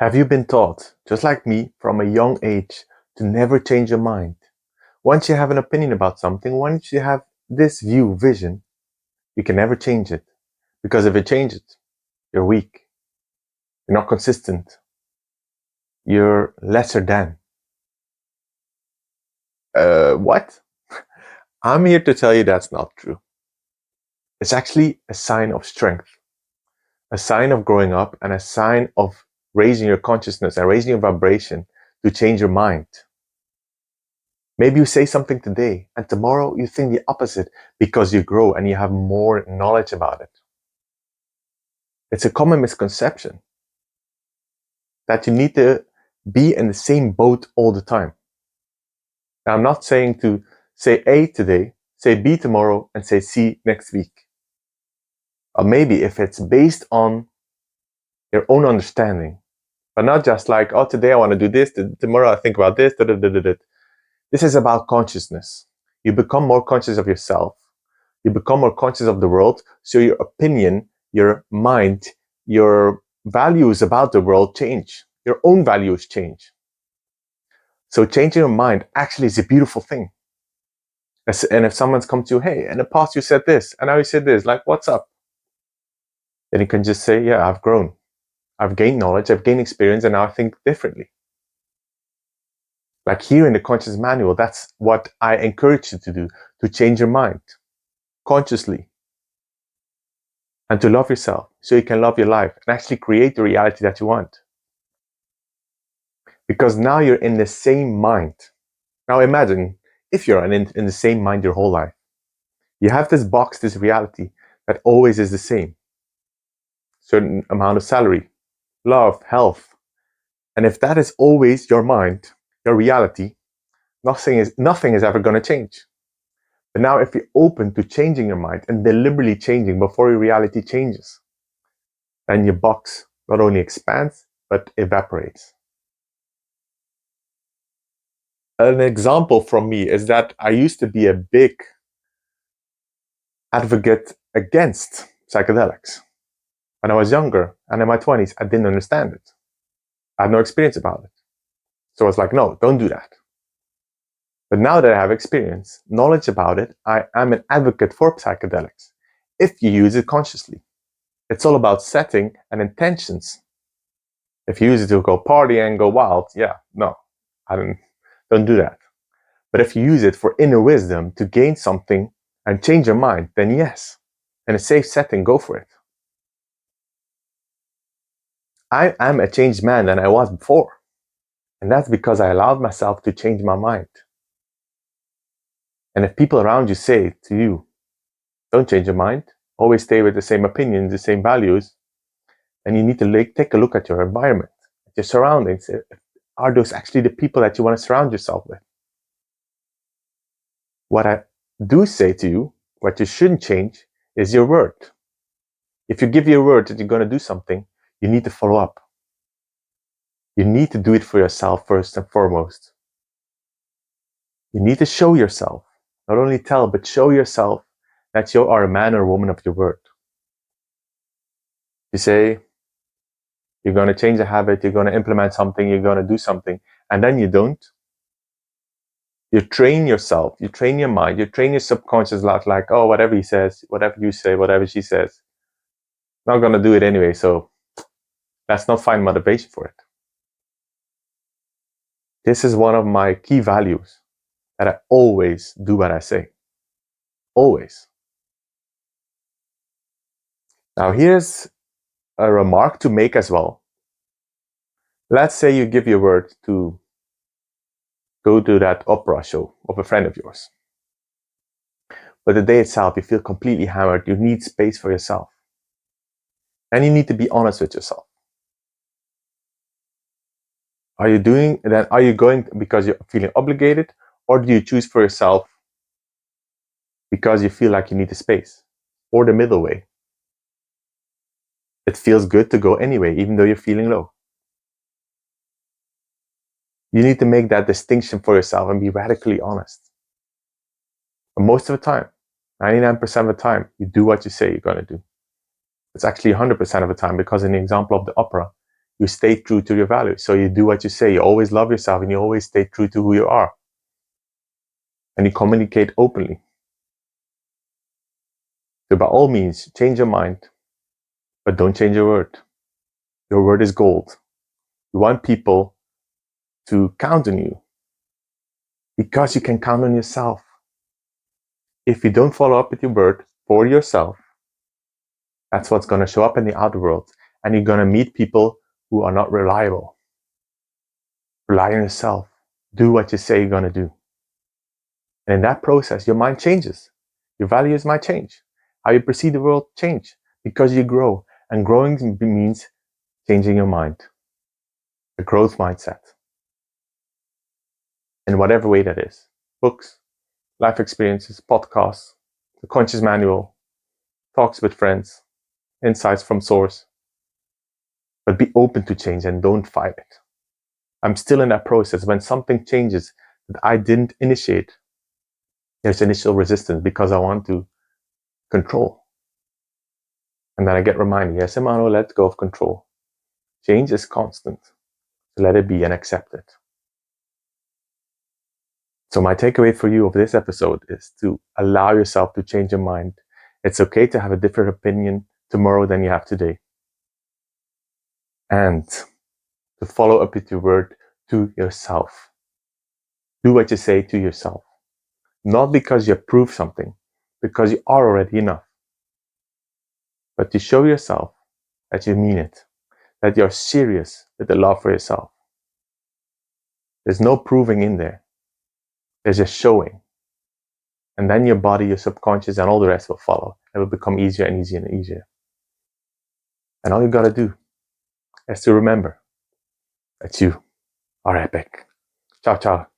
Have you been taught, just like me, from a young age, to never change your mind? Once you have an opinion about something, once you have this vision, you can never change it. Because if you change it, you're weak, you're not consistent, you're lesser than. What? I'm here to tell you that's not true. It's actually a sign of strength, a sign of growing up, and a sign of raising your consciousness and raising your vibration to change your mind. Maybe you say something today and tomorrow you think the opposite because you grow and you have more knowledge about it. It's a common misconception that you need to be in the same boat all the time. Now, I'm not saying to say A today, say B tomorrow, and say C next week. Or maybe if it's based on your own understanding, but not just like, oh, today I want to do this, tomorrow I think about this. This is about consciousness. You become more conscious of yourself. You become more conscious of the world, so your opinion, your mind, your values about the world change. Your own values change. So changing your mind actually is a beautiful thing. And if someone's come to you, hey, in the past you said this, and now you said this, like, what's up? Then you can just say, yeah, I've grown. I've gained knowledge, I've gained experience, and now I think differently. Like here in the Conscious Manual, that's what I encourage you to do, to change your mind consciously. And to love yourself so you can love your life and actually create the reality that you want. Because now you're in the same mind. Now imagine if you're in the same mind your whole life. You have this box, this reality that always is the same. Certain amount of salary, love, health. And if that is always your mind, your reality, nothing is ever going to change. But now if you're open to changing your mind and deliberately changing before your reality changes, then your box not only expands, but evaporates. An example from me is that I used to be a big advocate against psychedelics. When I was younger and in my 20s, I didn't understand it. I had no experience about it. So I was like, no, don't do that. But now that I have experience, knowledge about it, I am an advocate for psychedelics if you use it consciously. It's all about setting and intentions. If you use it to go party and go wild, yeah, no, don't do that. But if you use it for inner wisdom to gain something and change your mind, then yes, in a safe setting, go for it. I am a changed man than I was before. And that's because I allowed myself to change my mind. And if people around you say to you, don't change your mind, always stay with the same opinions, the same values, then you need to take a look at your environment, at your surroundings. Are those actually the people that you want to surround yourself with? What I do say to you, what you shouldn't change, is your word. If you give your word that you're going to do something, you need to follow up. You need to do it for yourself first and foremost. You need to show yourself, not only tell, but show yourself that you are a man or woman of your word. You say you're going to change a habit, you're going to implement something, you're going to do something, and then you don't. You train yourself, you train your mind, you train your subconscious like, oh, whatever he says, whatever you say, whatever she says, I'm not going to do it anyway, so let's not find motivation for it. This is one of my key values, that I always do what I say. Always. Now here's a remark to make as well. Let's say you give your word to go to that opera show of a friend of yours. But the day itself, you feel completely hammered. You need space for yourself. And you need to be honest with yourself. Are you going because you're feeling obligated, or do you choose for yourself because you feel like you need the space, or the middle way? It feels good to go anyway, even though you're feeling low. You need to make that distinction for yourself and be radically honest. And most of the time, 99% of the time, you do what you say you're going to do. It's actually 100% of the time, because in the example of the opera, you stay true to your values. So you do what you say. You always love yourself and you always stay true to who you are. And you communicate openly. So by all means, change your mind, but don't change your word. Your word is gold. You want people to count on you because you can count on yourself. If you don't follow up with your word for yourself, that's what's going to show up in the outer world. And you're going to meet people who are not reliable. Rely on yourself. Do what you say you're going to do. And in that process, your mind changes. Your values might change. How you perceive the world change because you grow. And growing means changing your mind. A growth mindset. In whatever way that is. Books, life experiences, podcasts, the conscious manual, talks with friends, insights from source. But be open to change and don't fight it. I'm still in that process. When something changes that I didn't initiate, there's initial resistance because I want to control. And then I get reminded, yes, Emmanuel, let go of control. Change is constant. So let it be and accept it. So my takeaway for you of this episode is to allow yourself to change your mind. It's okay to have a different opinion tomorrow than you have today. And to follow up with your word to yourself. Do what you say to yourself. Not because you prove something, because you are already enough. But to show yourself that you mean it, that you're serious with the love for yourself. There's no proving in there. There's just showing. And then your body, your subconscious, and all the rest will follow. It will become easier and easier and easier. And all you gotta do is to remember that you are epic. Ciao, ciao.